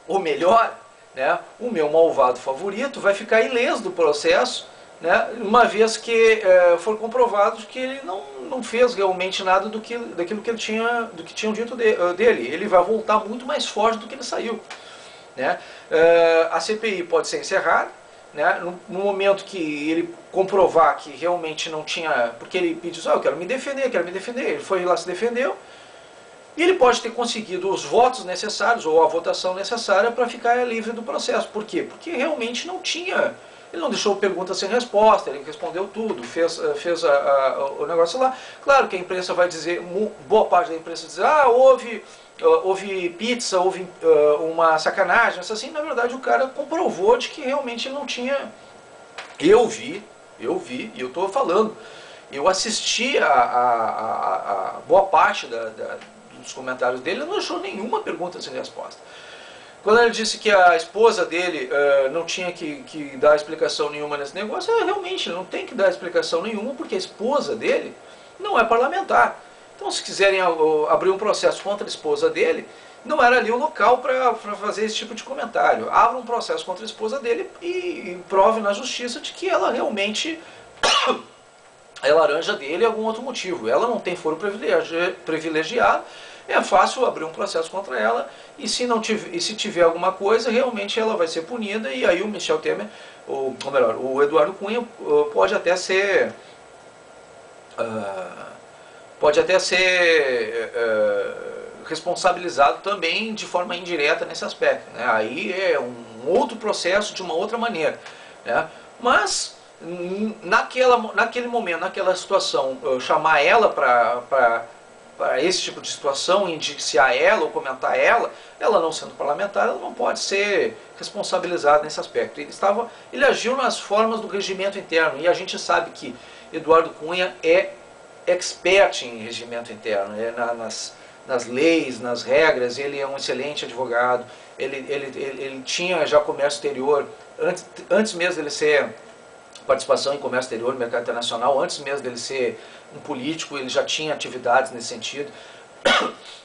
ou melhor, né, o meu malvado favorito vai ficar ileso do processo, né, uma vez que for comprovado que ele não fez realmente nada daquilo que tinham dito dele. Ele vai voltar muito mais forte do que ele saiu, né? A CPI pode ser encerrada, né, no momento que ele comprovar que realmente não tinha, porque ele pediu, eu quero me defender, ele foi lá, se defendeu, e ele pode ter conseguido os votos necessários ou a votação necessária para ficar livre do processo. Por quê? Porque realmente não tinha Ele não deixou pergunta sem resposta, ele respondeu tudo, fez o negócio lá. Claro que a imprensa vai dizer, boa parte da imprensa diz, houve pizza, houve uma sacanagem, assim. Na verdade o cara comprovou de que realmente ele não tinha... Eu vi, e eu estou falando, eu assisti a boa parte dos comentários dele, ele não achou nenhuma pergunta sem resposta. Quando ele disse que a esposa dele não tinha que dar explicação nenhuma nesse negócio, realmente ele não tem que dar explicação nenhuma, porque a esposa dele não é parlamentar. Então, se quiserem abrir um processo contra a esposa dele, não era ali o local para fazer esse tipo de comentário. Abra um processo contra a esposa dele e prove na justiça de que ela realmente é laranja dele algum outro motivo. Ela não tem foro privilegiado, é fácil abrir um processo contra ela, e se tiver alguma coisa, realmente ela vai ser punida, e aí o Michel Temer, ou melhor, o Eduardo Cunha pode até ser responsabilizado também de forma indireta nesse aspecto, né? Aí é um outro processo de uma outra maneira, né? Mas naquele momento, naquela situação, chamar ela para esse tipo de situação, indiciar ela ou comentar ela não sendo parlamentar, ela não pode ser responsabilizada nesse aspecto. Ele agiu nas formas do regimento interno, e a gente sabe que Eduardo Cunha é expert em regimento interno, nas leis, nas regras. Ele é um excelente advogado, ele tinha já comércio exterior, antes mesmo dele ser participação em comércio exterior, mercado internacional, antes mesmo dele ser um político, ele já tinha atividades nesse sentido.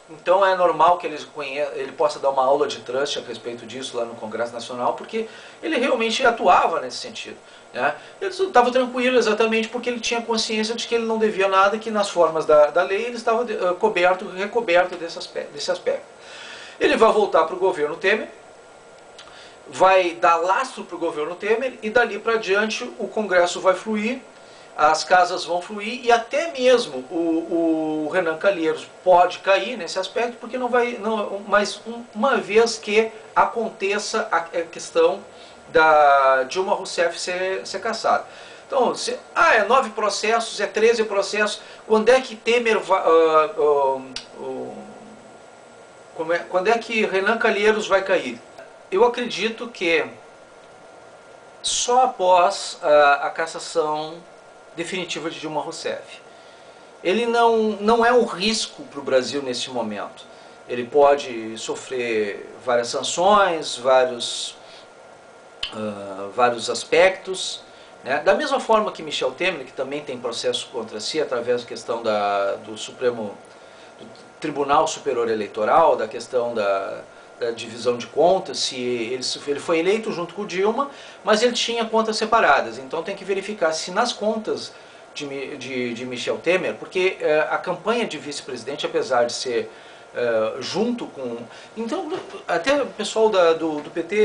Então é normal que ele possa dar uma aula de trust a respeito disso lá no Congresso Nacional, porque ele realmente atuava nesse sentido, né? Ele estava tranquilo exatamente porque ele tinha consciência de que ele não devia nada, que nas formas da lei ele estava recoberto desse aspecto. Ele vai voltar para o governo Temer, vai dar lastro para o governo Temer, e dali para diante o Congresso vai fluir, as casas vão fluir, e até mesmo o Renan Calheiros pode cair nesse aspecto, porque mas uma vez que aconteça a questão da Dilma Rousseff ser cassada. Então, é 9 processos, é 13 processos, quando é que Temer quando é que Renan Calheiros vai cair? Eu acredito que só após a cassação definitiva de Dilma Rousseff. Ele não é um risco para o Brasil neste momento. Ele pode sofrer várias sanções, vários aspectos, né? Da mesma forma que Michel Temer, que também tem processo contra si através da questão do Tribunal Superior Eleitoral, da questão da divisão de contas, se ele foi eleito junto com o Dilma, mas ele tinha contas separadas. Então tem que verificar se nas contas de Michel Temer, porque a campanha de vice-presidente, apesar de ser junto com... Então, até o pessoal do PT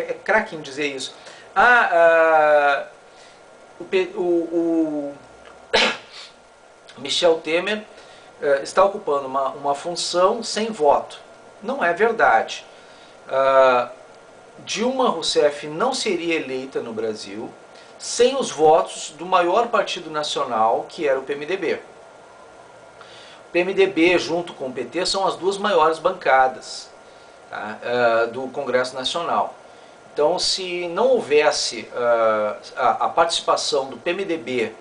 é craque em dizer isso. O Michel Temer está ocupando uma função sem voto. Não é verdade. Dilma Rousseff não seria eleita no Brasil sem os votos do maior partido nacional, que era o PMDB. O PMDB junto com o PT são as duas maiores bancadas, tá, do Congresso Nacional. Então, se não houvesse a participação do PMDB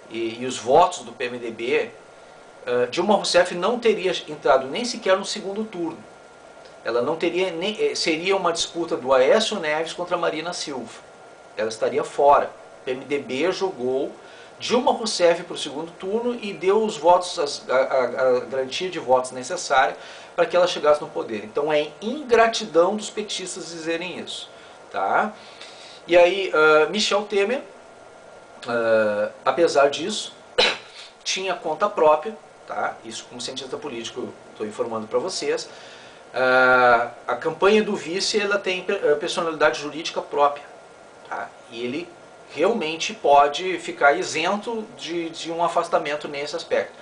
e os votos do PMDB, Dilma Rousseff não teria entrado nem sequer no segundo turno. Ela não teria seria uma disputa do Aécio Neves contra Marina Silva. Ela estaria fora. O PMDB jogou Dilma Rousseff para o segundo turno e deu os votos, a garantia de votos necessária para que ela chegasse no poder. Então é ingratidão dos petistas dizerem isso, tá? E aí Michel Temer, apesar disso, tinha conta própria, tá? Isso como cientista político estou informando para vocês. A campanha do vice, ela tem personalidade jurídica própria, tá? E ele realmente pode ficar isento de um afastamento nesse aspecto.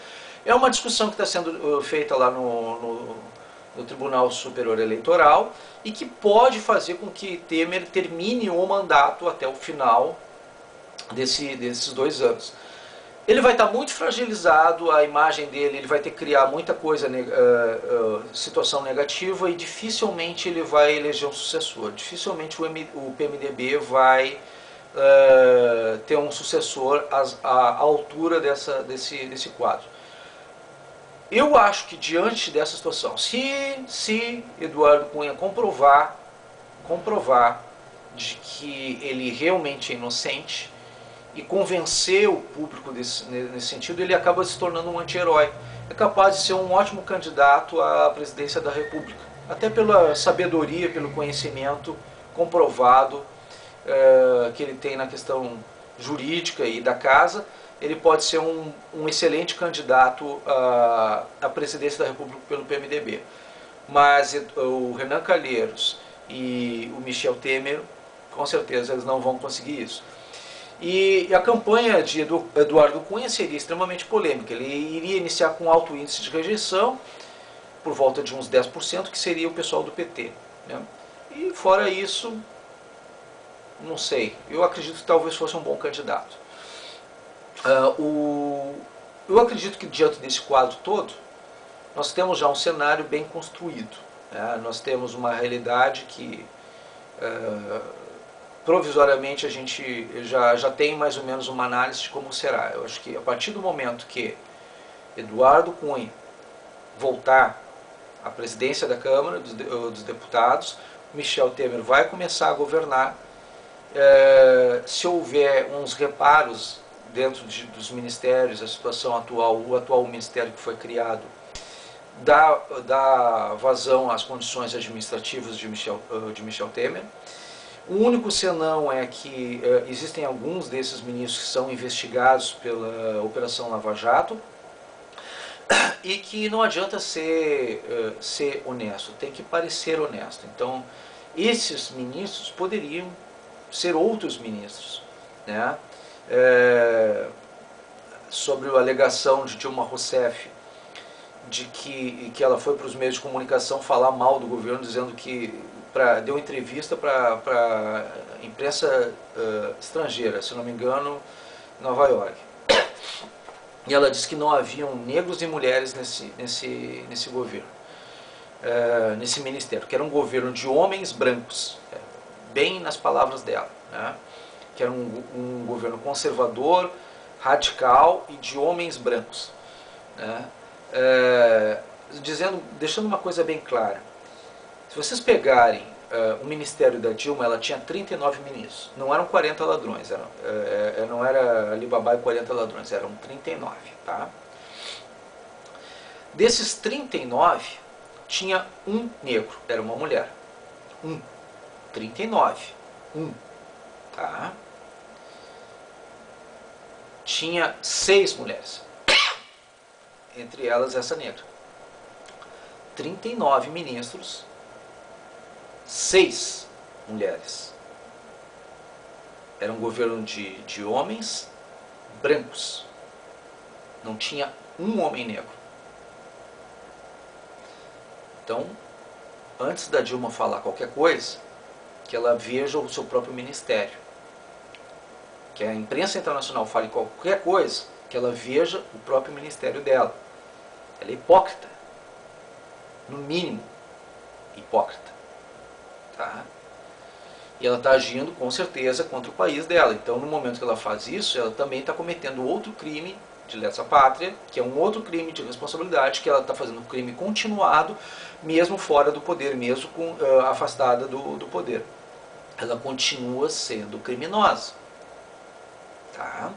É uma discussão que está sendo feita lá no Tribunal Superior Eleitoral e que pode fazer com que Temer termine o mandato até o final desses 2 anos. Ele vai estar muito fragilizado, a imagem dele, ele vai ter que criar muita coisa, situação negativa, e dificilmente ele vai eleger um sucessor. Dificilmente o PMDB vai ter um sucessor à altura desse quadro. Eu acho que diante dessa situação, se Eduardo Cunha comprovar de que ele realmente é inocente e convencer o público nesse sentido, ele acaba se tornando um anti-herói. É capaz de ser um ótimo candidato à presidência da República, até pela sabedoria, pelo conhecimento comprovado que ele tem na questão jurídica e da casa. Ele pode ser um excelente candidato à presidência da República pelo PMDB. Mas o Renan Calheiros e o Michel Temer, com certeza, eles não vão conseguir isso. E a campanha de Eduardo Cunha seria extremamente polêmica. Ele iria iniciar com alto índice de rejeição, por volta de uns 10%, que seria o pessoal do PT, né? E fora isso, não sei, eu acredito que talvez fosse um bom candidato. Eu acredito que diante desse quadro todo, nós temos já um cenário bem construído, né? Nós temos uma realidade que provisoriamente a gente já tem mais ou menos uma análise de como será. Eu acho que a partir do momento que Eduardo Cunha voltar à presidência da Câmara dos Deputados, Michel Temer vai começar a governar. Se houver uns reparos dentro dos ministérios, a situação atual, o atual ministério que foi criado, dá vazão às condições administrativas de Michel Temer. O único senão é que existem alguns desses ministros que são investigados pela Operação Lava Jato e que não adianta ser honesto, tem que parecer honesto. Então, esses ministros poderiam ser outros ministros, né? Sobre a alegação de Dilma Rousseff de que ela foi para os meios de comunicação falar mal do governo, dizendo que deu entrevista para imprensa estrangeira, se não me engano, em Nova York. E ela disse que não haviam negros e mulheres nesse governo, nesse ministério, que era um governo de homens brancos, bem nas palavras dela, né? Que era um governo conservador, radical e de homens brancos, né? Deixando uma coisa bem clara, se vocês pegarem o ministério da Dilma, ela tinha 39 ministros, não eram 40 ladrões, não era Alibaba e 40 ladrões, eram 39, tá? Desses 39, tinha um negro, era uma mulher, 39, tá? Tinha 6 mulheres, entre elas essa negra. 39 ministros, 6 mulheres. Era um governo de homens brancos. Não tinha um homem negro. Então, antes da Dilma falar qualquer coisa, que ela veja o seu próprio ministério. Que a imprensa internacional fale qualquer coisa, que ela veja o próprio ministério dela. Ela é hipócrita. No mínimo, hipócrita. Tá? E ela está agindo, com certeza, contra o país dela. Então, no momento que ela faz isso, ela também está cometendo outro crime de lesa pátria, que é um outro crime de responsabilidade, que ela está fazendo um crime continuado, mesmo fora do poder, mesmo afastada do poder. Ela continua sendo criminosa. Tá?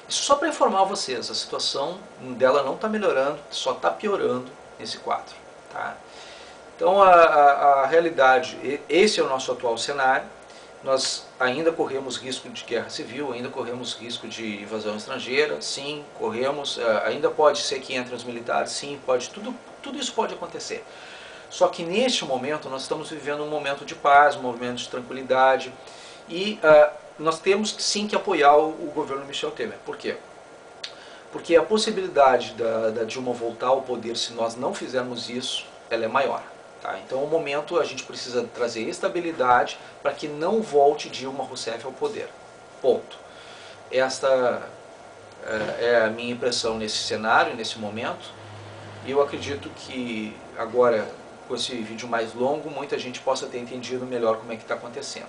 Isso só para informar vocês, a situação dela não está melhorando, só está piorando nesse quadro. Tá? Então a realidade, esse é o nosso atual cenário. Nós ainda corremos risco de guerra civil, ainda corremos risco de invasão estrangeira, sim, corremos, ainda pode ser que entrem os militares, sim, pode, tudo isso pode acontecer. Só que neste momento nós estamos vivendo um momento de paz, um momento de tranquilidade, e nós temos sim que apoiar o governo Michel Temer. Por quê? Porque a possibilidade da Dilma voltar ao poder, se nós não fizermos isso, ela é maior. Tá? Então, no momento, a gente precisa trazer estabilidade para que não volte Dilma Rousseff ao poder. Ponto. Esta é a minha impressão nesse cenário, nesse momento, e eu acredito que agora, com esse vídeo mais longo, muita gente possa ter entendido melhor como é que está acontecendo.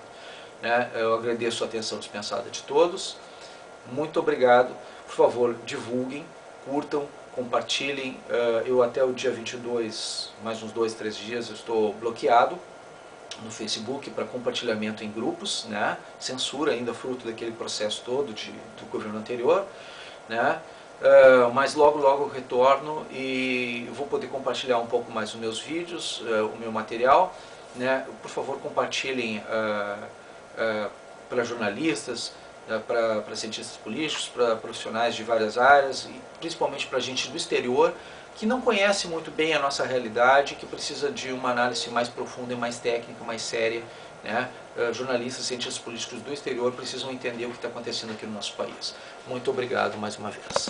Né? Eu agradeço a atenção dispensada de todos, muito obrigado, por favor, divulguem, curtam, compartilhem. Eu até o dia 22, mais uns 2, 3 dias, eu estou bloqueado no Facebook para compartilhamento em grupos, né? Censura ainda fruto daquele processo todo do governo anterior, né? Mas logo eu retorno e vou poder compartilhar um pouco mais os meus vídeos, o meu material, né? Por favor, compartilhem para jornalistas, para cientistas políticos, para profissionais de várias áreas e principalmente para gente do exterior que não conhece muito bem a nossa realidade, que precisa de uma análise mais profunda e mais técnica, mais séria, né? Jornalistas, cientistas políticos do exterior precisam entender o que está acontecendo aqui no nosso país. Muito obrigado mais uma vez.